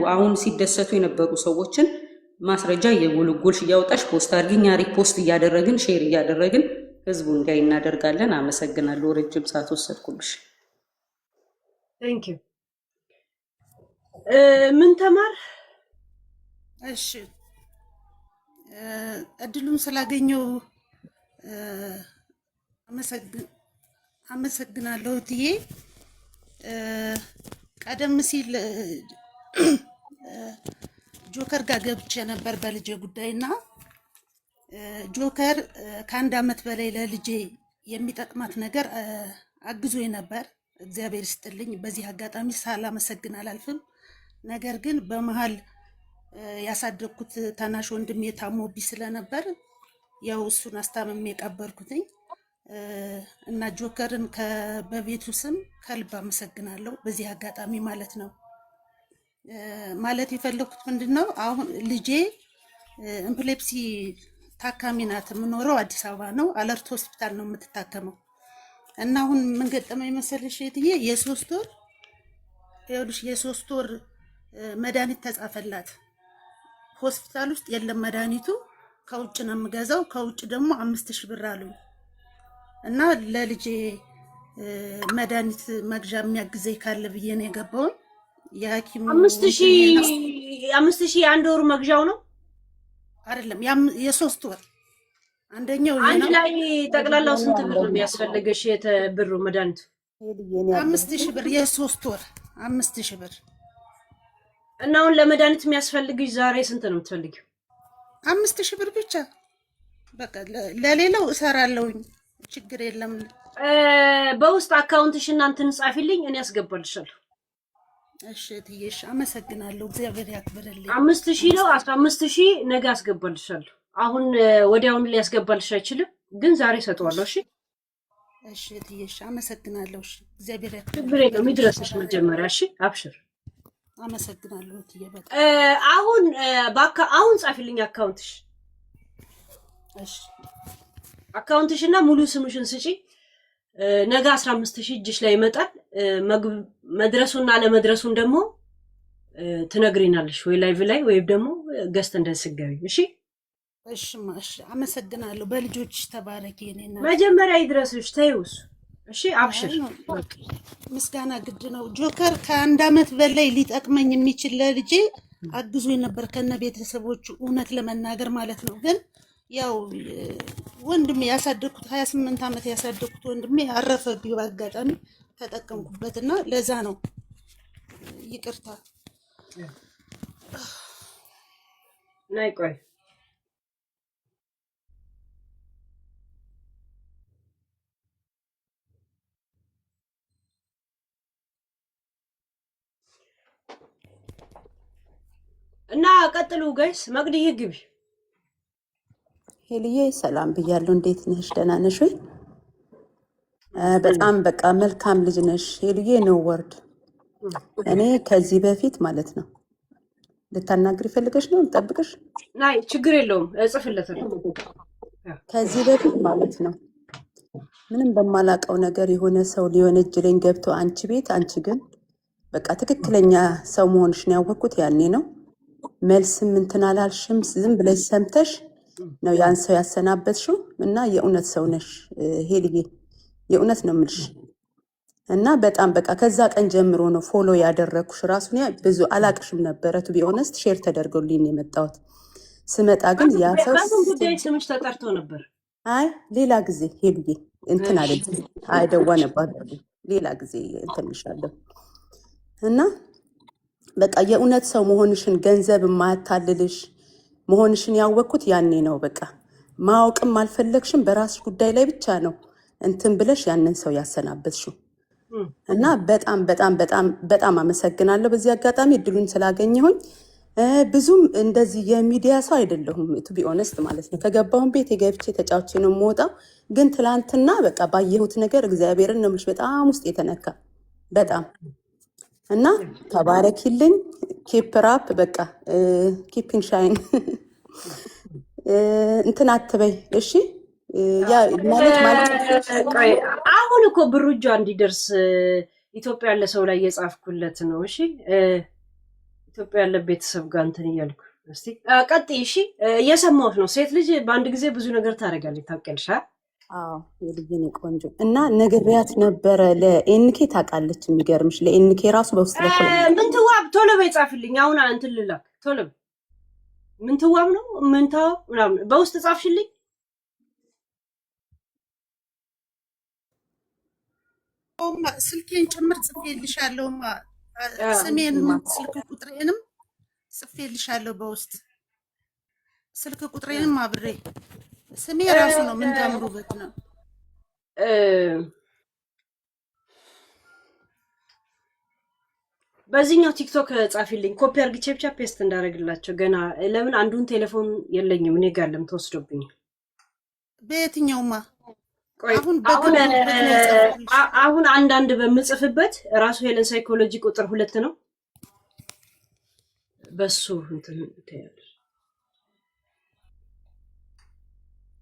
አሁን ሲደሰቱ የነበሩ ሰዎችን ማስረጃ የጎልጎልሽ እያወጣሽ ፖስት አድርጊኝ። ሪፖስት እያደረግን ሼር እያደረግን ህዝቡ እንዲያይ እናደርጋለን። አመሰግናለሁ። ረጅም ሰዓት ወሰድኩብሽ። ቴንክ ዩ። ምን ተማር? እሺ እድሉን ስላገኘው አመሰግናለሁ እትዬ። ቀደም ሲል ጆከር ጋር ገብቼ ነበር በልጄ ጉዳይና ጆከር ከአንድ አመት በላይ ለልጄ የሚጠቅማት ነገር አግዞኝ ነበር። እግዚአብሔር ይስጥልኝ። በዚህ አጋጣሚ ሳላመሰግን አላልፍም። ነገር ግን በመሃል ያሳደግኩት ታናሽ ወንድሜ ታሞብኝ ስለነበር ያው እሱን አስታምሜ ቀበርኩትኝ እና ጆከርን በቤቱ ስም ከልብ አመሰግናለሁ በዚህ አጋጣሚ ማለት ነው። ማለት የፈለኩት ምንድነው አሁን ልጄ ኢምፕሌፕሲ ታካሚ ናት። የምኖረው አዲስ አበባ ነው። አለርት ሆስፒታል ነው የምትታከመው። እና አሁን ምን ገጠመኝ መሰለሽ እትዬ፣ የሶስት ወር መድኃኒት ተጻፈላት። ሆስፒታል ውስጥ የለም መድኃኒቱ፣ ከውጭ ነው የምገዛው። ከውጭ ደግሞ 5000 ብር አሉኝ። እና ለልጄ መድኃኒት መግዣ የሚያግዘኝ ካለ ብዬ ነው የገባውን። የሐኪሙ 5000 የአንድ ወሩ መግዣው ነው አይደለም፣ የሶስት ወር አንደኛው አንድ ላይ ጠቅላላው ስንት ብር ነው የሚያስፈልገሽ? ብሩ መድኃኒቱ 5000 ብር፣ የሶስት ወር 5000 ብር። እና አሁን ለመድኃኒት የሚያስፈልግሽ ዛሬ ስንት ነው የምትፈልጊው? 5000 ብር ብቻ። በቃ ለሌላው እሰራለሁኝ፣ ችግር የለም። በውስጥ አካውንትሽ እናንተን ጻፊልኝ፣ እኔ አስገባልሻለሁ። እሺ እትዬሽ አመሰግናለሁ። እግዚአብሔር ያክብርልኝ። 5000 ነው 15000 ነገ አስገባልሻለሁ። አሁን ወዲያውን ሊያስገባልሽ አይችልም፣ ግን ዛሬ ሰጠዋለሁ። እሺ እሺ እትዬሽ አመሰግናለሁ። እሺ እግዚአብሔር ያክብርልኝ። ብሬ ነው የሚድረስሽ መጀመሪያ። እሺ አብሽር። አመሰግናለሁ እትዬ በቃ አሁን ጻፊልኝ አካውንትሽ። እሺ አካውንትሽና ሙሉ ስምሽን ስጪ። ነገ 15000 እጅሽ ላይ ይመጣል። መድረሱና ለመድረሱን ደግሞ ትነግሪናለሽ፣ ወይ ላይቭ ላይ ወይም ደግሞ ገስት እንደስገቢ። እሺ እሺ ማሽ አመሰግናለሁ። በልጆችሽ ተባረኪ። እኔና መጀመሪያ ይድረስሽ ተይውስ። እሺ አብሽር። ምስጋና ግድ ነው። ጆከር ከአንድ አመት በላይ ሊጠቅመኝ የሚችል ለልጄ አግዞኝ ነበር ከነ ቤተሰቦቹ፣ እውነት ለመናገር ማለት ነው። ግን ያው ወንድሜ ያሳደግኩት 28 አመት ያሳደግኩት ወንድሜ አረፈብኝ በአጋጣሚ ተጠቀምኩበትና ለዛ ነው። ይቅርታ። ናይ ቆይ እና ቀጥሉ ጋይስ። መቅድዬ ግቢ። ሄልዬ ሰላም ብያለሁ። እንዴት ነሽ? ደህና ነሽ ወይ? በጣም በቃ መልካም ልጅ ነሽ ሄልዬ። ነው ወርድ እኔ ከዚህ በፊት ማለት ነው ልታናግሪ ፈልገሽ ነው ልጠብቅሽ? ናይ ችግር የለውም እጽፍለታለሁ። ከዚህ በፊት ማለት ነው ምንም በማላቀው ነገር የሆነ ሰው ሊወነጅለኝ ገብቶ አንቺ ቤት፣ አንቺ ግን በቃ ትክክለኛ ሰው መሆንሽን ያወቅኩት ያኔ ነው። መልስም እንትን አላልሽም፣ ዝም ብለሽ ሰምተሽ ነው ያን ሰው ያሰናበትሽው። እና የእውነት ሰው ነሽ ሄልዬ፣ የእውነት ነው የምልሽ። እና በጣም በቃ ከዛ ቀን ጀምሮ ነው ፎሎ ያደረኩሽ። ራሱን ብዙ አላቅሽም ነበረ ቱ ቢሆነስት ሼር ተደርጎልኝ የመጣሁት። ስመጣ ግን ያ ሰው ጉዳይ ስምሽ ተጠርቶ ነበር። አይ ሌላ ጊዜ ሄልዬ እንትን አለ አይደዋ ነበር ሌላ ጊዜ እንትንሻለሁ። እና በቃ የእውነት ሰው መሆንሽን ገንዘብ የማያታልልሽ መሆንሽን ያወቅኩት ያኔ ነው። በቃ ማወቅም አልፈለግሽም፣ በራስሽ ጉዳይ ላይ ብቻ ነው እንትን ብለሽ ያንን ሰው ያሰናበትሽው። እና በጣም በጣም በጣም በጣም አመሰግናለሁ በዚህ አጋጣሚ እድሉን ስላገኘሁኝ። ብዙም እንደዚህ የሚዲያ ሰው አይደለሁም ቱ ቢ ኦነስት ማለት ነው። ከገባሁን ቤት የገብቼ ተጫውቼ ነው የምወጣው። ግን ትላንትና በቃ ባየሁት ነገር እግዚአብሔርን ነው የምልሽ በጣም ውስጥ የተነካ በጣም እና ተባረኪልኝ። ኪፕ ራፕ በቃ ኪፒንግ ሻይን እንትን አትበይ እሺ። አሁን እኮ ብሩ እጇ እንዲደርስ ኢትዮጵያ ያለ ሰው ላይ የጻፍኩለት ነው። እሺ ኢትዮጵያ ያለ ቤተሰብ ጋር እንትን እያልኩ እስቲ ቀጥይ። እሺ እየሰማሁት ነው። ሴት ልጅ በአንድ ጊዜ ብዙ ነገር ታደርጋለች ታውቂያለሽ? አዎ የልጅኔ ቆንጆ እና ነግሬያት ነበረ። ለኤንኬ ታውቃለች። የሚገርምሽ ለኤንኬ ራሱ በውስጥ በኩል ምንትዋብ ቶሎ በይ ጻፍልኝ። አሁን እንትን ልላክ ቶሎ በይ። ምንትዋብ ነው ምንታው ምናምን በውስጥ ጻፍሽልኝ። ስልኬን ጭምር ጽፌልሻለሁ። ስሜን ስልክ ቁጥሬንም ጽፌልሻለሁ በውስጥ ስልክ ቁጥሬንም አብሬ ስሜ ራሱ ነው። ምን ታምሩበት ነው። በዚህኛው ቲክቶክ ጻፊልኝ። ኮፒ አርግቼ ብቻ ፔስት እንዳደረግላቸው ገና ለምን አንዱን ቴሌፎን የለኝም እኔ ጋር ለም ተወስዶብኛል። በየትኛውማ አሁን አንዳንድ በምጽፍበት ራሱ ሄለን ሳይኮሎጂ ቁጥር 2 ነው። በሱ እንትን ታያለሽ።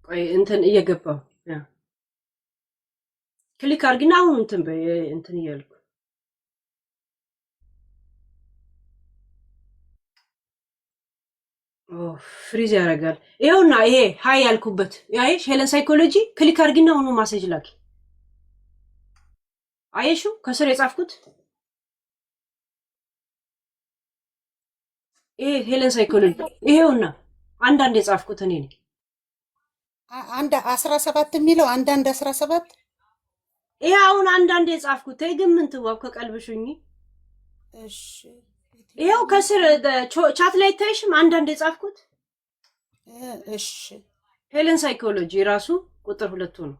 ቆይ እንትን እየገባው ያ ክሊክ አርግና አሁን እንትን እያልኩ ፍሪዝ ያደርጋል። ይኸውና ይሄ ሃይ ያልኩበት ያይሽ ሄለን ሳይኮሎጂ ክሊክ አርግና አሁን ማሴጅ ላኪ። አየሹ ከስር የጻፍኩት ይሄ ሄለን ሳይኮሎጂ ይሄውና አንዳንድ የጻፍኩት እኔ ነኝ። አንድ 17 የሚለው አንዳንድ 17 ይሄ አሁን አንዳንድ የጻፍኩት ግን ምን ትዋብ ከቀልብሽኝ። እሺ ይሄው ከስር ቻት ላይ ታይሽም አንዳንድ የጻፍኩት። እሺ ሄለን ሳይኮሎጂ ራሱ ቁጥር 2 ነው።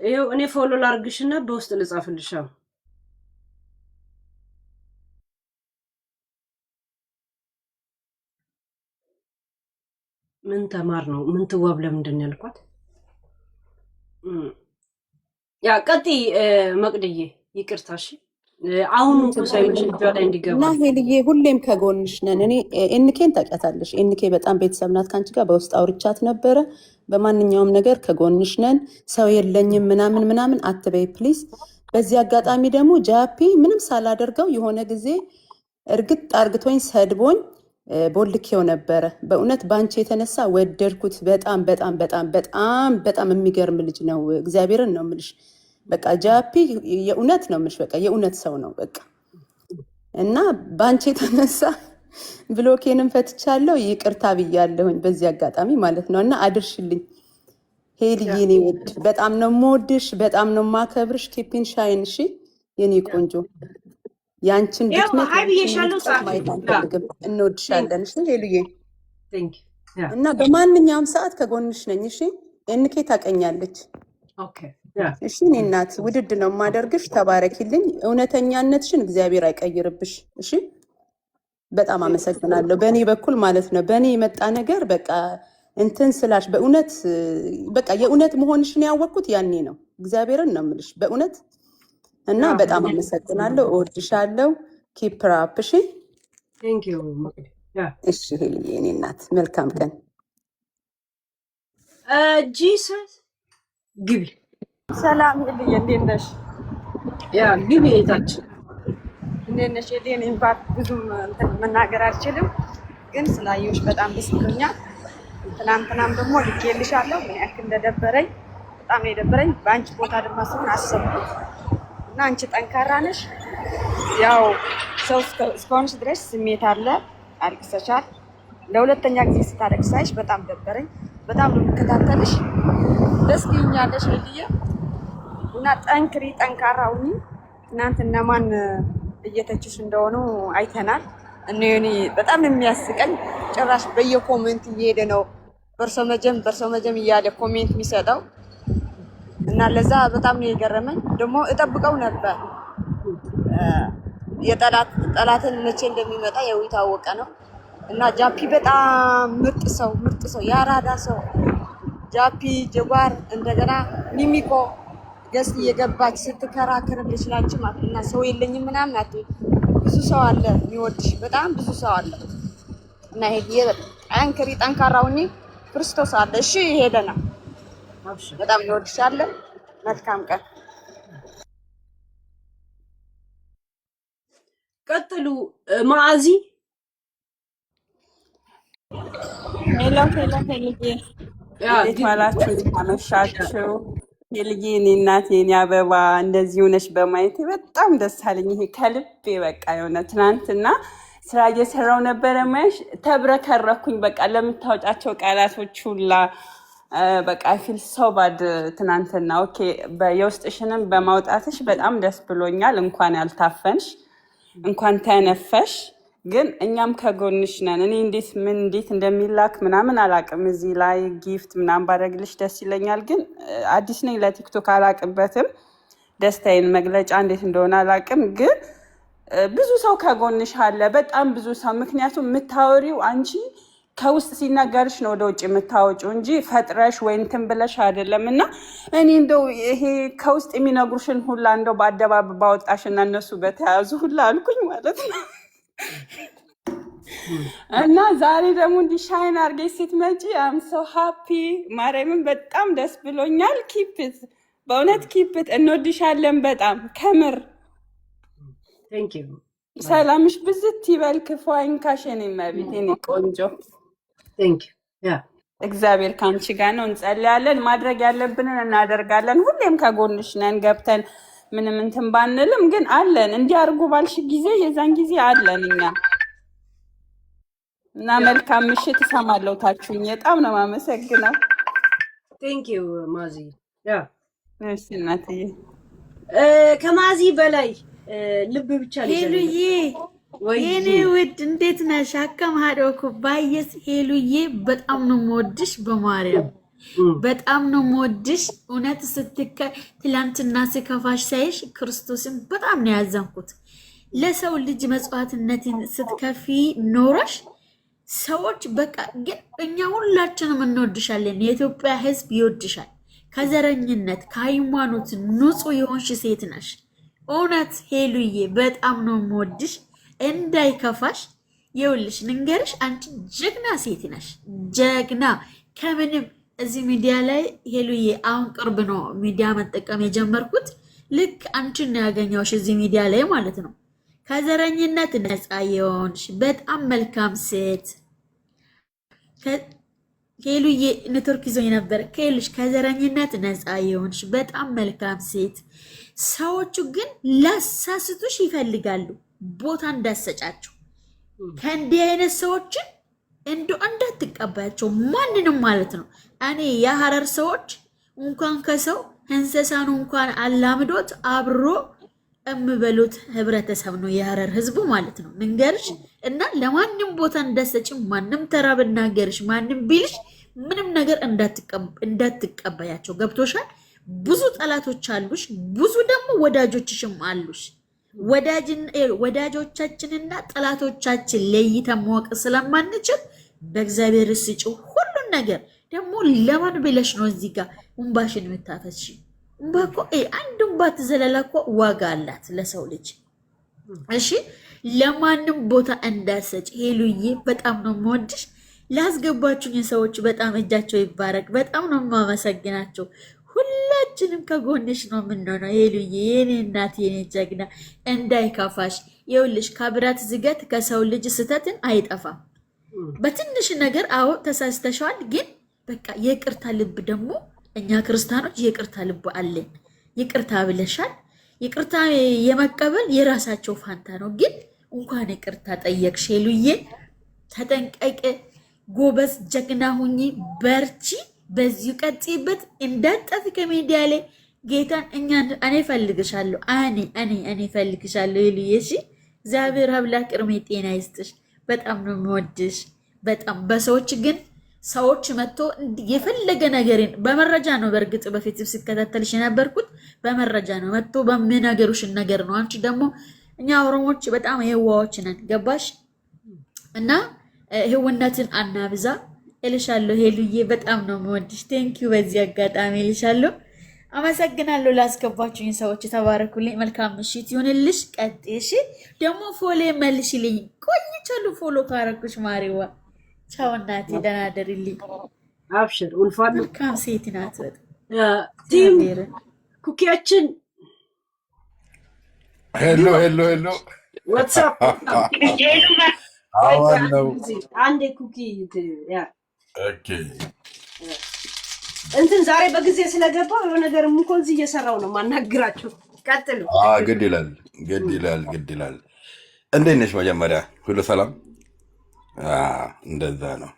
ይሄው እኔ ፎሎ ላርግሽና በውስጥ ልጻፍልሻው። ምን ተማር ነው ምን ትዋብ ለምንድን ነው ያልኳት? ያ ቀጥይ መቅድዬ ይቅርታሽ። አሁን እንኳን ሳይመሽ ላይ እንዲገባ እና ሄልዬ ሁሌም ከጎንሽ ነን። እኔ ኤንኬን ታውቂያታለሽ። ኤንኬ በጣም ቤተሰብ ናት። ካንቺ ጋር በውስጥ አውርቻት ነበረ። በማንኛውም ነገር ከጎንሽ ነን። ሰው የለኝም ምናምን ምናምን አትበይ ፕሊዝ። በዚህ አጋጣሚ ደግሞ ጃፒ ምንም ሳላደርገው የሆነ ጊዜ እርግጥ አርግቶኝ ሰድቦኝ ቦልኬው ነበረ። በእውነት ባንቺ የተነሳ ወደድኩት። በጣም በጣም በጣም በጣም በጣም የሚገርም ልጅ ነው። እግዚአብሔርን ነው የምልሽ። በቃ ጃፒ የእውነት ነው የምልሽ። በቃ የእውነት ሰው ነው በቃ። እና ባንቺ የተነሳ ብሎኬንም ፈትቻለሁ፣ ይቅርታ ብያለሁኝ በዚህ አጋጣሚ ማለት ነው። እና አድርሽልኝ ሄልዬ፣ እኔ ውድ በጣም ነው የምወድሽ፣ በጣም ነው የማከብርሽ። ኪፒን ሻይን እሺ የኔ ቆንጆ። ያንቺን ድክመት ማየት አንፈልግም። እንወድሻለን እሺ ሄሉዬ። እና በማንኛውም ሰዓት ከጎንሽ ነኝ እሺ። ኤንኬ ታቀኛለች እሺ። እኔ እናት ውድድ ነው የማደርግሽ። ተባረኪልኝ። እውነተኛነትሽን እግዚአብሔር አይቀይርብሽ እሺ። በጣም አመሰግናለሁ። በእኔ በኩል ማለት ነው። በእኔ የመጣ ነገር በቃ እንትን ስላሽ በእውነት በቃ የእውነት መሆንሽን ያወቅኩት ያኔ ነው። እግዚአብሔርን ነው የምልሽ በእውነት። እና በጣም አመሰግናለሁ። እወድሻለሁ። ኪፕ አፕ እሺ። እሺ ሄልዬ የኔ እናት መልካም ቀን። ጂሰስ ግቢ። ሰላም ሄልዬ እንዴት ነሽ? ያ ግቢ እህታችን እንዴት ነሽ? የኔ እንኳን ብዙም እንትን መናገር አልችልም፣ ግን ስላየሁሽ በጣም ደስ ብሎኛል። ትናንትናም ደግሞ ልኬልሻለሁ ምን ያክል እንደደበረኝ። በጣም የደበረኝ በአንቺ ቦታ ደግሞ ስሆን አሰብኩት እና አንቺ ጠንካራ ነሽ። ያው ሰው እስከሆንሽ ድረስ ስሜት አለ። አልቅሰሻል። ለሁለተኛ ጊዜ ስታለቅሽ ሳይሽ በጣም ደበረኝ። በጣም ነው የምከታተልሽ። ደስ ይኛለሽ ሄልዬ እና ጠንክሪ፣ ጠንካራ ሁኚ። ትናንት እነማን እየተችሽ እንደሆኑ አይተናል። እኔ በጣም የሚያስቀኝ ጭራሽ በየኮሜንት እየሄደ ነው በርሶ መጀም እያለ ኮሜንት የሚሰጠው እና ለዛ በጣም ነው የገረመኝ። ደግሞ እጠብቀው ነበር። ጠላትን መቼ እንደሚመጣ ያው የታወቀ ነው። እና ጃፒ በጣም ምርጥ ሰው ያራዳ ሰው ጃፒ ጀጓር እንደገና ሚሚኮ ገስት እየገባች ስትከራከርልሽ ላንቺ ማለት እና ሰው የለኝም ምናምን አትይ። ብዙ ሰው አለ የሚወድሽ፣ በጣም ብዙ ሰው አለ እና ይሄ ጠንክሪ፣ ጠንካራ ሁኚ። ክርስቶስ አለ። እሺ ሄደና በጣም እንወድሻለን። መልካም ቀን። ቀጥሉ። ማዓዚ ሄሎ ሄሎ ሄልዬ እንዴት ዋላችሁ? እንዴት አመሻችሁ? ሄልዬ እኔ እናቴ የኔ አበባ እንደዚህ ሆነሽ በማየቴ በጣም ደስ አለኝ። ይሄ ከልቤ በቃ የሆነ ትናንትና ስራ እየሰራው ነበረ ማየሽ ተብረከረኩኝ። በቃ ለምታወጫቸው ቃላቶች ሁላ በቃ ፊል ሰው ባድ ትናንትና። ኦኬ የውስጥሽንም በማውጣትሽ በጣም ደስ ብሎኛል። እንኳን ያልታፈንሽ እንኳን ተነፈሽ። ግን እኛም ከጎንሽ ነን። እኔ እንዴት እንደሚላክ ምናምን አላቅም። እዚህ ላይ ጊፍት ምናምን ባደረግልሽ ደስ ይለኛል። ግን አዲስ ነኝ ለቲክቶክ አላቅበትም። ደስታዬን መግለጫ እንዴት እንደሆነ አላቅም። ግን ብዙ ሰው ከጎንሽ አለ፣ በጣም ብዙ ሰው። ምክንያቱም የምታወሪው አንቺ ከውስጥ ሲናገርሽ ነው ወደ ውጭ የምታወጪው እንጂ ፈጥረሽ ወይ እንትን ብለሽ አይደለም። እና እኔ እንደው ይሄ ከውስጥ የሚነግሩሽን ሁላ እንደው በአደባባይ ባወጣሽና እነሱ በተያዙ ሁላ አልኩኝ ማለት ነው። እና ዛሬ ደግሞ እንዲህ ሻይን አድርገሽ ስትመጪ አም ሶ ሃፒ። ማርያምን በጣም ደስ ብሎኛል። ኪፕት በእውነት ኪፕት። እንወድሻለን በጣም ከምር። ሰላምሽ ብዝት ይበል፣ ክፉ አይንካሽ የኔ መቤት፣ የኔ ቆንጆ። እግዚአብሔር ከአንቺ ጋር ነው። እንጸልያለን፣ ማድረግ ያለብንን እናደርጋለን። ሁሌም ከጎንሽ ነን። ገብተን ምንም እንትን ባንልም ግን አለን። እንዲያርጉ ባልሽ ጊዜ የዛን ጊዜ አለን እኛ። እና መልካም ምሽት። እሰማለሁ ታችሁኝ። በጣም ነው የማመሰግነው። ቴንኪው ማዚ። እሺ እናትዬ። ከማዚ በላይ ልብ ብቻ ሄሉዬ የኔ ውድ እንዴት ነሽ? አከማዶኩ ባየስ ሄሉዬ በጣም ነው የምወድሽ፣ በማርያም በጣም ነው የምወድሽ። እውነት ትላንትና ስከፋሽ ሳይሽ ክርስቶስን በጣም ነው ያዘንኩት። ለሰው ልጅ መስዋዕትነትን ስትከፊ ኖረሽ ሰዎች በቃ ግን እኛ ሁላችንም እንወድሻለን። የኢትዮጵያ ሕዝብ ይወድሻል። ከዘረኝነት ከሃይማኖት ንጹህ የሆንሽ ሴት ነሽ። እውነት ሄሉዬ በጣም ነው የምወድሽ። እንዳይከፋሽ ይኸውልሽ ንገርሽ፣ አንቺ ጀግና ሴት ነሽ። ጀግና ከምንም እዚህ ሚዲያ ላይ ሄሉዬ አሁን ቅርብ ነው ሚዲያ መጠቀም የጀመርኩት። ልክ አንቺን ነው ያገኘሁሽ እዚህ ሚዲያ ላይ ማለት ነው። ከዘረኝነት ነፃ የሆንሽ በጣም መልካም ሴት ሄሉዬ። ኔትወርክ ይዞኝ ነበር። ከሄሉሽ ከዘረኝነት ነፃ የሆንሽ በጣም መልካም ሴት። ሰዎቹ ግን ላሳስቱሽ ይፈልጋሉ፣ ቦታ እንዳሰጫቸው። ከእንዲህ አይነት ሰዎችን እንዳትቀባያቸው ማንንም ማለት ነው። እኔ የሀረር ሰዎች እንኳን ከሰው እንስሳኑ እንኳን አላምዶት አብሮ እምበሉት ህብረተሰብ ነው የሀረር ህዝቡ ማለት ነው። ንገርሽ እና ለማንም ቦታ እንዳሰጭ፣ ማንም ተራ ብናገርሽ፣ ማንም ቢልሽ ምንም ነገር እንዳትቀበያቸው። ገብቶሻል? ብዙ ጠላቶች አሉሽ፣ ብዙ ደግሞ ወዳጆችሽም አሉሽ። ወዳጆቻችንና ጠላቶቻችን ለይተን ማወቅ ስለማንችል በእግዚአብሔር ስጪው ሁሉን ነገር። ደግሞ ለማን ብለሽ ነው እዚህ ጋር እንባሽን የምታፈሽ? እንባ እኮ አንድ እንባ ትዘለላ እኮ ዋጋ አላት ለሰው ልጅ። እሺ ለማንም ቦታ እንዳሰጭ ሄሉዬ፣ በጣም ነው የምወድሽ። ላስገባችሁኝ ሰዎች በጣም እጃቸው ይባረክ። በጣም ነው የማመሰግናቸው። ሁላችንም ከጎንሽ ነው የምንሆነው ሄሉዬ፣ የኔ እናት፣ የኔ ጀግና። እንዳይከፋሽ። ይኸውልሽ ከብረት ዝገት ከሰው ልጅ ስተትን አይጠፋም። በትንሽ ነገር አዎ ተሳስተሻል፣ ግን በቃ የቅርታ ልብ ደግሞ እኛ ክርስቲያኖች የቅርታ ልብ አለን። ይቅርታ ብለሻል። ይቅርታ የመቀበል የራሳቸው ፋንታ ነው። ግን እንኳን ይቅርታ ጠየቅሽ ሄሉዬ። ተጠንቀቅ፣ ጎበዝ፣ ጀግና ሁኚ፣ በርቺ። በዚሁ ቀጥይበት፣ እንዳጠፊ ከሚዲያ ላይ ጌታን እኔ ፈልግሻለሁ፣ እኔ ፈልግሻለሁ ሄሉዬ። እሺ እግዚአብሔር አምላክ እርሜ ጤና ይስጥሽ። በጣም ነው የምወድሽ። በጣም በሰዎች ግን ሰዎች መጥቶ የፈለገ ነገርን በመረጃ ነው። በእርግጥ በፊት ሲከታተልሽ የነበርኩት በመረጃ ነው። መጥቶ በሚነገሩሽን ነገር ነው። አንቺ ደግሞ እኛ ኦሮሞች በጣም የዋዎች ነን። ገባሽ? እና ህውነትን አናብዛ እልሻለሁ ሄሉዬ። በጣም ነው የምወድሽ። ቴንኪዩ። በዚህ አጋጣሚ እልሻለሁ። አመሰግናለሁ ላስገባችሁኝ ሰዎች። ተባረኩልኝ። መልካም ምሽት ይሁንልሽ። ቀጥሽ ደግሞ ፎሎ መልሽልኝ። ቆይቻለሁ ፎሎ ካረኩሽ ማሪዋ። ቻው እናቴ፣ ደህና ደርልኝ። አብሽር ኡልፋን መልካም ሴት ናት። ቲም ኩኪያችን ሄሎ ሄሎ ሄሎ ዋትስአፕ አዋን ነው። አንዴ ኩኪ ያ ኦኬ እንትን ዛሬ በጊዜ ስለገባው የሆነ ነገር ሙኮንዚ እየሰራው ነው ማናግራችሁ። ቀጥሉ። ግድ ይላል ግድ ይላል ግድ ይላል። እንዴት ነሽ? መጀመሪያ ሁሉ ሰላም? እንደዛ ነው።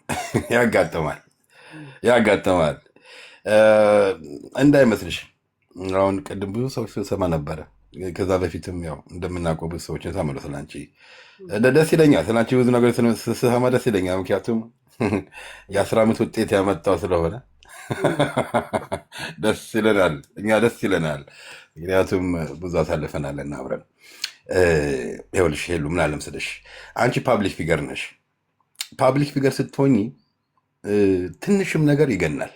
ያጋጥማል ያጋጥማል። እንዳይመስልሽ አሁን ቅድም ብዙ ሰዎች ስሰማ ነበረ። ከዛ በፊትም ያው እንደምናውቀው ብዙ ሰዎችን ሰማለሁ ስላንቺ። ደስ ይለኛል ስላንቺ ብዙ ነገር ስሰማ ደስ ይለኛል። ምክንያቱም የ10 ዓመት ውጤት ያመጣው ስለሆነ ደስ ይለናል፣ እኛ ደስ ይለናል። ምክንያቱም ብዙ አሳልፈናልና አብረን። ይኸውልሽ ሄሉ ምን አለ መሰለሽ፣ አንቺ ፓብሊክ ፊገር ነሽ። ፓብሊክ ፊገር ስትሆኚ ትንሽም ነገር ይገናል።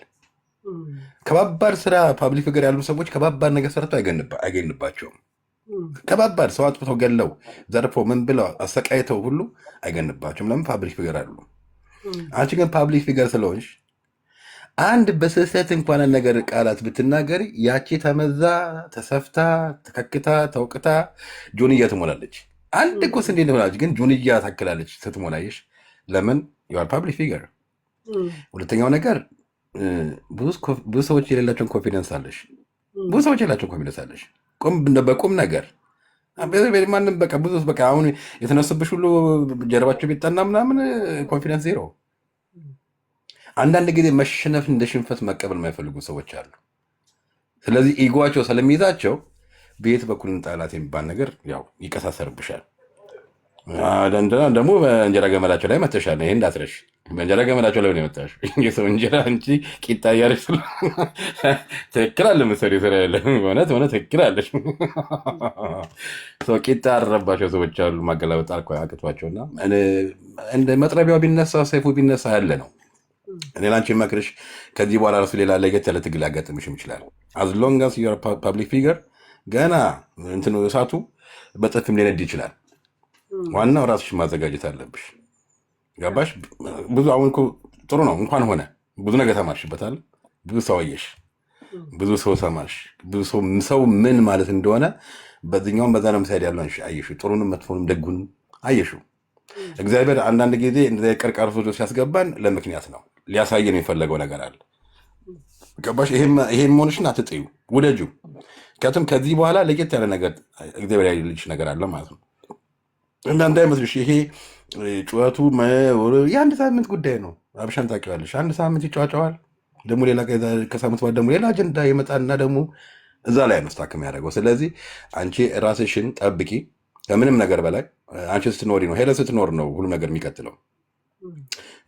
ከባባድ ስራ ፓብሊክ ፊገር ያሉ ሰዎች ከባባድ ነገር ሰርተው አይገንባቸውም። ከባባድ ሰው አጥፍተው ገለው ዘርፈው ምን ብለው አሰቃይተው ሁሉ አይገንባቸውም። ለምን? ፓብሊክ ፊገር አሉ። አንቺ ግን ፓብሊክ ፊገር ስለሆንሽ አንድ በስህተት እንኳን ነገር ቃላት ብትናገር ያቺ ተመዛ ተሰፍታ ተከክታ ተውቅታ ጆንያ ትሞላለች። አንድ እኮ ስንዴ ልሆናች ግን ጆንያ ታክላለች ስትሞላየሽ። ለምን? ዩአር ፓብሊክ ፊገር። ሁለተኛው ነገር ብዙ ሰዎች የሌላቸውን ኮንፊደንስ አለሽ። ብዙ ሰዎች የሌላቸውን ኮንፊደንስ አለሽ በቁም ነገር ማንም በቃ ብዙ በቃ አሁን የተነሱብሽ ሁሉ ጀርባቸው ቢጠና ምናምን ኮንፊደንስ ዜሮ። አንዳንድ ጊዜ መሸነፍ እንደ ሽንፈት መቀበል የማይፈልጉ ሰዎች አሉ። ስለዚህ ኢጓቸው ስለሚይዛቸው በየት በኩል እንጣላት የሚባል ነገር ያው ይቀሳሰርብሻል። ደግሞ በእንጀራ ገመላቸው ላይ መተሻለ። ይሄ እንዳትረሽ፣ በእንጀራ ገመላቸው ላይ ነው የመጣሽ። የሰው እንጀራ እንጂ ቂጣ እያለች ትክክል አለ መሰለኝ ስራ ያለ እውነት ሆነ ትክክል አለች። ቂጣ ያረባቸው ሰዎች አሉ። ማገላበጥ አቅቷቸውና እንደ መጥረቢያው ቢነሳ ሰይፉ ቢነሳ ያለ ነው። እኔ ላንቺ መክርሽ ከዚህ በኋላ ራሱ ሌላ ለየት ያለ ትግል ያጋጥምሽም ይችላል። አዝ ሎንግ አስ ዩር ፓብሊክ ፊገር ገና እንትኑ እሳቱ በጥፍም ሊነድ ይችላል። ዋናው ራስሽ ማዘጋጀት አለብሽ። ገባሽ? ብዙ አሁን እኮ ጥሩ ነው እንኳን ሆነ ብዙ ነገር ተማርሽበታል። ብዙ ሰው አየሽ፣ ብዙ ሰው ሰማሽ፣ ብዙ ሰው ምን ማለት እንደሆነ በዚህኛውም በዛ ነው ምሳሌ ያለው አየሽ። ጥሩንም መጥፎንም ደጉንም አየሹ። እግዚአብሔር አንዳንድ ጊዜ እንደዚህ ቀርቃር ሶጆ ሲያስገባን ለምክንያት ነው፣ ሊያሳየን የሚፈለገው ነገር አለ። ገባሽ? ይሄን መሆንሽን አትጥዩ፣ ውደጁ። ምክንያቱም ከዚህ በኋላ ለየት ያለ ነገር እግዚአብሔር ያልልሽ ነገር አለ ማለት ነው። እንዳይመስልሽ ይሄ ጩኸቱ የአንድ ሳምንት ጉዳይ ነው። አብሻን ታውቂዋለሽ። አንድ ሳምንት ይጫዋጫዋል። ደግሞ ሌላ ከሳምንት በኋላ ደግሞ ሌላ አጀንዳ ይመጣና ደግሞ እዛ ላይ ነው ስታክም ያደረገው። ስለዚህ አንቺ ራስሽን ጠብቂ። ከምንም ነገር በላይ አንቺ ስትኖሪ ነው፣ ሄለ ስትኖር ነው ሁሉ ነገር የሚቀጥለው።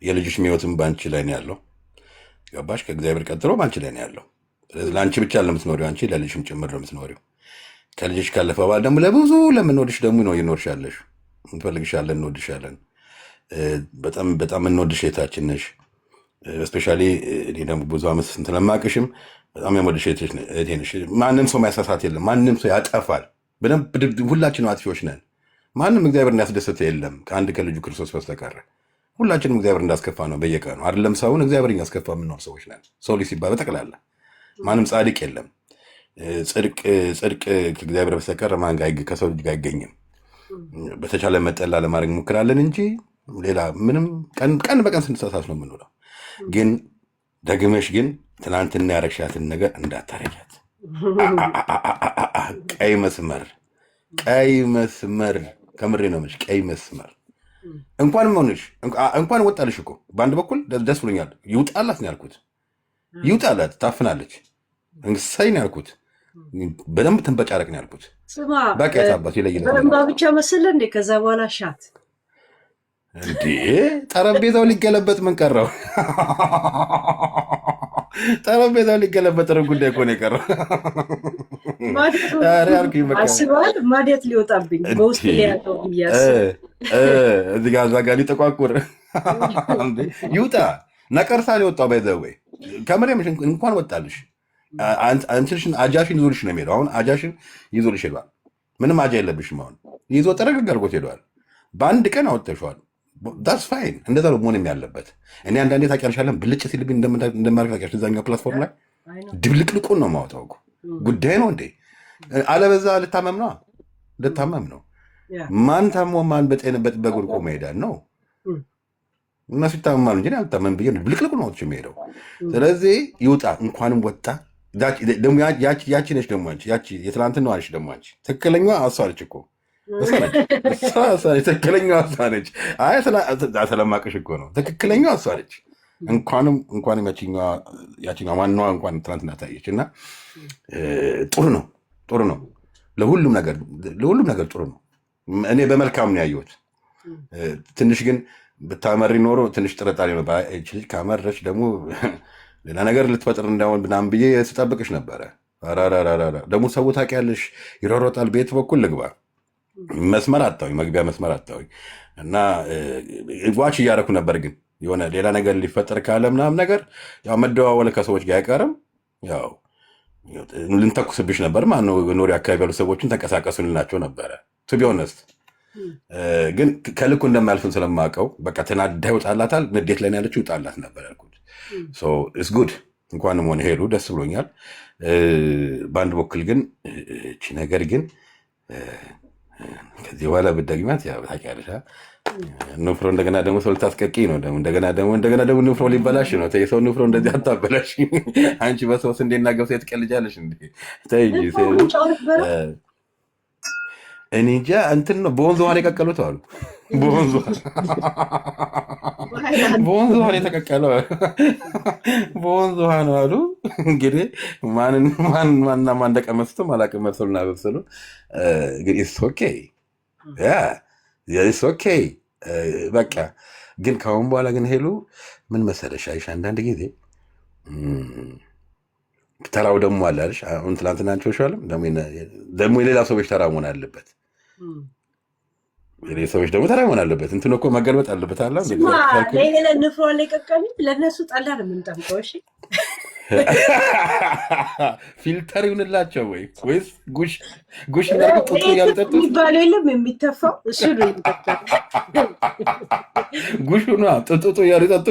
የልጅሽ ሕይወትም በአንቺ ላይ ነው ያለው። ገባሽ? ከእግዚአብሔር ቀጥሎ በአንቺ ላይ ነው ያለው። ስለዚህ ለአንቺ ብቻ ለምትኖሪው አንቺ ለልጅሽም ጭምር ነው የምትኖሪው። ከልጅሽ ካለፈ በኋላ ደግሞ ለብዙ ለምንወድሽ ደግሞ ነው ይኖርሻለሽ። እንፈልግሻለን፣ እንወድሻለን። በጣም በጣም እንወድሽ እህታችን ነሽ። እስፔሻሊ እኔ ደግሞ ብዙ ዓመት ስለማቅሽም በጣም የምወድሽ እህቴ ነሽ። ማንም ሰው ማያሳሳት የለም። ማንም ሰው ያጠፋል። በደንብ ሁላችንም አጥፊዎች ነን። ማንም እግዚአብሔር እንዳስደሰተ የለም ከአንድ ከልጁ ክርስቶስ በስተቀር። ሁላችንም እግዚአብሔር እንዳስከፋ ነው በየቀኑ አይደለም ሰውን እግዚአብሔር እያስከፋ የምንኖር ሰዎች ነን። ሰው ልጅ ሲባል በጠቅላላ ማንም ጻድቅ የለም። ጽድቅ ከእግዚአብሔር በስተቀር ማን ጋር ከሰው ልጅ ጋር አይገኝም። በተቻለ መጠን ላለማድረግ እንሞክራለን እንጂ ሌላ ምንም ቀን በቀን ስንሳሳት ነው የምንውለው። ግን ደግመሽ ግን ትናንትና ያረግሻትን ነገር እንዳታረጊያት። ቀይ መስመር ከምሬ ነው የምልሽ። ቀይ መስመር እንኳን ወጣልሽ እኮ በአንድ በኩል ደስ ብሎኛል። ይውጣላት ነው ያልኩት። ይውጣላት፣ ታፍናለች። እንግሳይ ነው ያልኩት። በደንብ ትንበጫረቅ ነው ያልኩት። በቃ ያሳባት ይለይነ በእንባ ብቻ መስለ እንዴ? ከዛ በኋላ ሻት እንዴ ጠረጴዛው ሊገለበጥ ምን ቀረው? ጠረጴዛው ሊገለበጥ ጉዳይ እኮ ነው የቀረው። አስበዋል። ማዲያት ሊወጣብኝ በውስጥ ሊያጠው ብያስ እዚህ ጋር እዛ ጋር ሊጠቋቁር ይውጣ። ነቀርሳ ሊወጣው ባይዘወይ ከምሬ እንኳን ወጣልሽ። አንቺን አጃሽን ይዞልሽ ነው የሚሄደው። አሁን አጃሽን ይዞልሽ ሄዷል። ምንም አጃ የለብሽም። አሁን ይዞ ጠረግ አድርጎት ሄደዋል። በአንድ ቀን አወጥተሽዋል። ዳትስ ፋይን። እንደዛ ነው መሆንም ያለበት። እኔ አንዳንዴ ታውቂያለሽ ብልጭ ሲልብኝ እንደማድረግ ታውቂያለሽ። እዛኛው ፕላትፎርም ላይ ድብልቅልቁን ነው የማወጣው። ጉዳይ ነው እንዴ? አለበዛ ልታመም ነው። ያ ማን ታሞ ማን በጤንበት በእግሩ ቆሞ ይሄዳል ነው። እነሱ ይታመማሉ እንጂ እኔ አልታመም ብዬ ብልቅልቅ ነው የሚሄደው። ስለዚህ ይውጣ፣ እንኳንም ወጣ። ደግሞ ያቺ ነች ደግሞ አንቺ ያቺ የትናንትናዋ ነች ደግሞ አንቺ ትክክለኛዋ እሷ ነች እኮ እሷ ነች ትክክለኛዋ እሷ ነች። አይ ስለማቅሽ እኮ ነው ትክክለኛዋ እሷ ነች። እንኳንም ያቺኛዋ ዋናዋ እንኳን ትናንትና ታየች እና ጥሩ ነው ለሁሉም ነገር ጥሩ ነው። እኔ በመልካም ነው ያየሁት። ትንሽ ግን ብታመሪ ኖሮ ትንሽ ጥርጣሬ ነው። ልጅ ካመረች ደግሞ ሌላ ነገር ልትፈጥር እንዳሆን ምናምን ብዬ ስጠብቅሽ ነበረ። ደግሞ ሰው ታውቂያለሽ፣ ይሯሯጣል። ቤት በኩል ልግባ መስመር አጣሁኝ፣ መግቢያ መስመር አጣሁኝ እና ዋች እያደረኩ ነበር። ግን የሆነ ሌላ ነገር ሊፈጠር ካለ ምናምን ነገር ያው መደዋወል ከሰዎች ጋር አይቀርም። ያው ልንተኩስብሽ ነበር። ማነው ኖሪ አካባቢ ያሉ ሰዎችን ተንቀሳቀሱ ልናቸው ነበረ። ቱ ቢ ኦነስት ግን ከልኩ እንደማያልፍን ስለማውቀው በቃ ተናዳ ይወጣላታል። ንዴት ላይ ያለችው ይውጣላት ነበር ያልኩት። ኢትስ ጉድ እንኳንም ሆነ ሄዱ፣ ደስ ብሎኛል። በአንድ በኩል ግን እቺ ነገር ግን ከዚህ በኋላ ብትደግሚያት ያው ታውቂያለሽ ንፍሮ እንደገና ደግሞ ሰው ልታስቀቂ ነው። እንደገና ደግሞ ንፍሮ ሊበላሽ ነው። ሰው ንፍሮ እንደዚህ አታበላሽ። አንቺ በሰው ስንዴና ገብስ ትቀልጃለሽ እንዴ? ተይ እንጂ እኔ እንጃ እንትን ነው በወንዝ ውሃ የቀቀሉት አሉ። በወንዝ ውሃ የተቀቀለው በወንዝ ውሃ ነው አሉ። እንግዲህ ማንና ማን እንደቀመሱትም አላውቅም። መብሰሉና በብሰሉ ግን ኢትስ ኦኬ በቃ። ግን ከአሁን በኋላ ግን ሄሉ ምን መሰለሽ አይሽ አንዳንድ ጊዜ ተራው ደግሞ አላለሽ። አሁን ትናንትና አንቺ ወሻለም ደግሞ የሌላ ሰዎች ተራ መሆን አለበት። ሰዎች ደግሞ ተራ መሆን አለበት። እንትን እኮ መገልበጥ አለበት። አላ ንፍሮ ላይ ቀቀሉ ለእነሱ ጠላ ነው የምንጠምቀው። እሺ ፊልተር ይሁንላቸው ወይስ ጉሽ እናርግ ጡጡ ያልጠጡ የሚባለው የለም የሚተፋው እሱ ነው የሚጠጣው። ጉሹ ነው ጡጡ ያልጠጡ።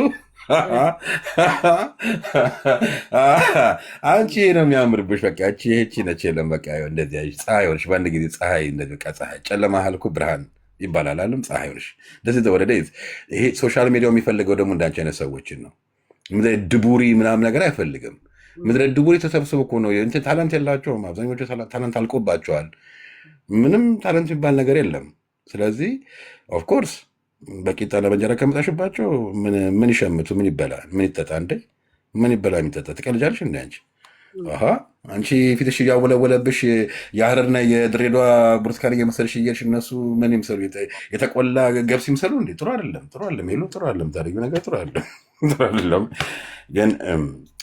አንቺ ነው የሚያምርብሽ። በቃ እቺ ነች። የለም በቃ እንደዚህ ፀሐይ ሆነሽ በአንድ ጊዜ ፀሐይ እንደዚህ በቃ ፀሐይ ጨለማ ሀልኩ ብርሃን ይባላል አለም ፀሐይ ሆነሽ እንደዚህ ተወረደ። ይሄ ሶሻል ሚዲያው የሚፈልገው ደግሞ እንዳንቺ አይነት ሰዎችን ነው። ምድረ ድቡሪ ምናምን ነገር አይፈልግም። ምድረ ድቡሪ ተሰብስቦ እኮ ነው እንትን ታለንት የላቸውም። አብዛኞቹ ታለንት አልቆባቸዋል። ምንም ታለንት የሚባል ነገር የለም። ስለዚህ ኦፍኮርስ በቂጣ ለመንጀራ ከመጣሽባቸው ምን ይሸምቱ? ምን ይበላ? ምን ይጠጣ? እንደ ምን ይበላ የሚጠጣ ትቀልጃለሽ እንደ አንቺ ፊትሽ እያወለወለብሽ የሐረርና የድሬዳዋ ብርቱካን እየመሰልሽ እየሄድሽ እነሱ ምን ይምሰሉ? የተቆላ ገብስ ይምሰሉ እንዴ? ጥሩ አይደለም ሄሉ፣ ጥሩ አይደለም። ታሪኩ ነገር ጥሩ አይደለም። ግን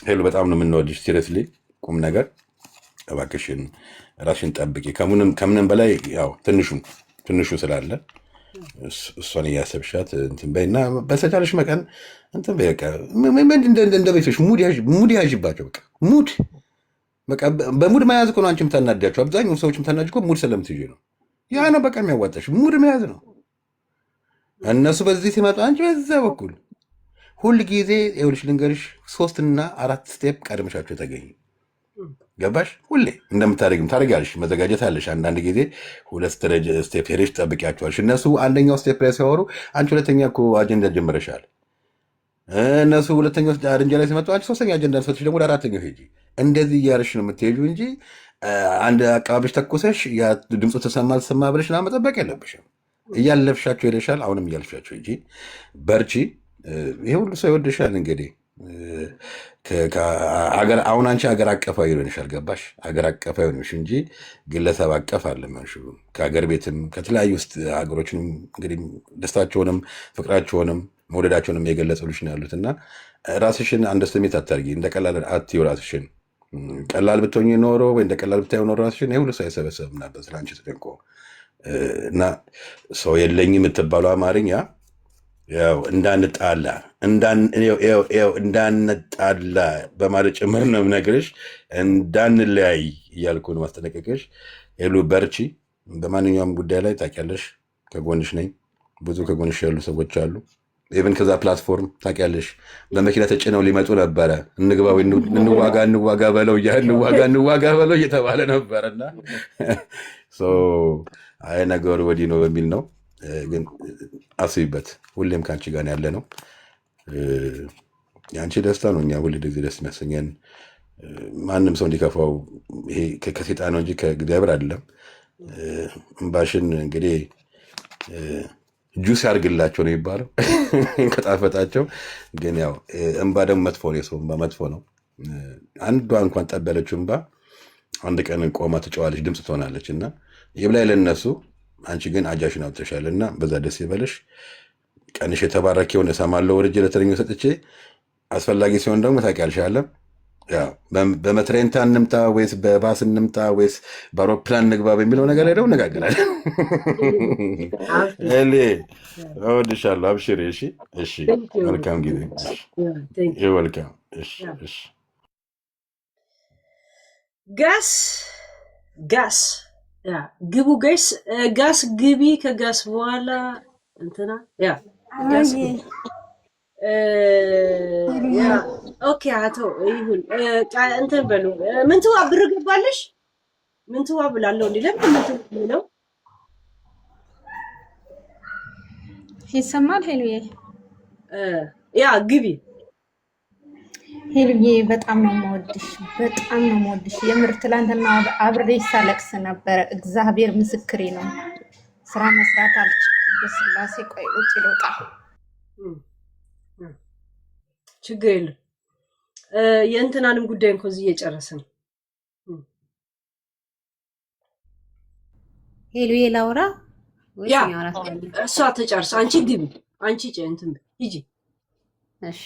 ሄሉ በጣም ነው የምንወድሽ። ሲሪየስሊ ቁም ነገር እባክሽን ራስሽን ጠብቂ። ከምንም በላይ ያው ትንሹ ስላለ እሷን እያሰብሻት እንትን በይና በተቻለሽ መጠን እንትን በይ። በቃ እንደ ቤቶች ሙድ ያዥባቸው። በቃ በሙድ መያዝ እኮ ነው አንቺ የምታናዳቸው። አብዛኛው ሰዎች የምታናጅ እኮ ሙድ ስለምትይዥ ነው። ያ ነው በቃ የሚያዋጣሽ፣ ሙድ መያዝ ነው። እነሱ በዚህ ሲመጡ አንቺ በዛ በኩል ሁል ጊዜ ይኸውልሽ ልንገርሽ 3 እና 4 ስቴፕ ቀድመሻቸው ተገኝ። ገባሽ? ሁሌ እንደምታደርግም ታደርጊያለሽ፣ መዘጋጀት አለሽ። አንዳንድ ጊዜ 2 ስቴፕ ሄደሽ ትጠብቂያቸዋለሽ። እነሱ አንደኛው ስቴፕ ላይ ሲያወሩ አንቺ ሁለተኛ እኮ አጀንዳ ጀምረሻል። እነሱ ሁለተኛው አጀንዳ ላይ ሲመጡ አንቺ 3ኛ አጀንዳ ሰጥሽ ደግሞ 4ኛው ሄጂ። እንደዚህ እያለሽ ነው የምትሄጂው እንጂ አንድ አካባቢሽ ተኩሰሽ ድምፁ ተሰማ ብለሽ ና መጠበቅ የለብሽም። እያለፍሻቸው ሄደሻል። አሁንም እያለፍሻቸው እንጂ በርቺ። ይሄ ሁሉ ሰው ይወድሻል። እንግዲህ አሁን አንቺ ሀገር አቀፋዊ ይሆንሻል። ገባሽ? ሀገር አቀፋዊ ሆንሽ እንጂ ግለሰብ አቀፍ አለመንሽ። ከሀገር ቤትም ከተለያዩ ውስጥ ሀገሮችንም እንግዲህ ደስታቸውንም ፍቅራቸውንም መውደዳቸውንም የገለጹልሽ ነው ያሉት እና ራስሽን አንደስትሜት አታርጊ። እንደ ቀላል አትዩ ራስሽን። ቀላል ብትሆኝ ኖሮ ወይ እንደ ቀላል ብታዩ ኖሮ ራስሽን ይህ ሁሉ ሰው አይሰበሰብም ነበር ስለ አንቺ ተደንቆ እና ሰው የለኝ የምትባለው አማርኛ ያው እንዳንጣላ በማለት ጭምር ነው የምነግርሽ። እንዳንለያይ እያልኩ ነው ማስጠነቀቅሽ። ሄሉ በርቺ። በማንኛውም ጉዳይ ላይ ታውቂያለሽ ከጎንሽ ነኝ። ብዙ ከጎንሽ ያሉ ሰዎች አሉ። ኢቨን ከዛ ፕላትፎርም ታውቂያለሽ በመኪና ተጭነው ሊመጡ ነበረ። እንዋጋ በለው እየተባለ ነበረና አይ ነገሩ ወዲህ ነው በሚል ነው። ግን አስቢበት። ሁሌም ከአንቺ ጋር ያለ ነው። የአንቺ ደስታ ነው እኛ ሁል ጊዜ ደስ የሚያሰኘን። ማንም ሰው እንዲከፋው ይሄ ከሴጣን ነው እንጂ ከእግዚአብሔር አይደለም። እምባሽን እንግዲህ ጁስ ያርግላቸው ነው የሚባለው ከጣፈጣቸው። ግን ያው እንባ ደግሞ መጥፎ ነው። የሰው እንባ መጥፎ ነው። አንዷ እንኳን ጠብ ያለችው እንባ አንድ ቀን ቆማ ትጨዋለች፣ ድምፅ ትሆናለች። እና ይብላኝ ለነሱ። አንቺ ግን አጃሽን አውጥተሻል እና በዛ ደስ ይበልሽ። ቀንሽ የተባረክ የሆነ እሰማለሁ። ወርጄ ለተረኞ ሰጥቼ አስፈላጊ ሲሆን ደግሞ ታውቂያለሽ አለ በመትሬንታ እንምጣ ወይስ በባስ እንምጣ ወይስ በአውሮፕላን እንግባ በሚለው ነገር ላይ ደግሞ እነጋገራለን። እወድሻለሁ። አብሽሪ። እሺ፣ እሺ። መልካም ጊዜ። ወልካም። እሺ፣ እሺ። ጋስ ግቡ ጋይስ፣ ጋስ ግቢ። ከጋስ በኋላ እንትና ጋስ ኦኬ። አቶ ይሁን እንትን በሉ። ምንትዋ ብር ገባለሽ? ምንትዋ ብላለሁ እንዴ? ለምን ምንትዋ ነው? ይሰማል? ሄሉዬ ግቢ። ሄሉዬ በጣም ነው የምወድሽ፣ በጣም ነው የምወድሽ። የምር ትላንትና አብሬሽ ሳለቅስ ነበረ። እግዚአብሔር ምስክሬ ነው። ስራ መስራት አልችልም። በስላሴ ቆይ ውጭ ልውጣ። ችግር የለም። የእንትናንም ጉዳይ እንኳን እዚህ እየጨረስን ሄሉዬ ላውራ ያ እሷ ተጨርስ። አንቺ ግቢ። አንቺ እንትን ሂጂ። እሺ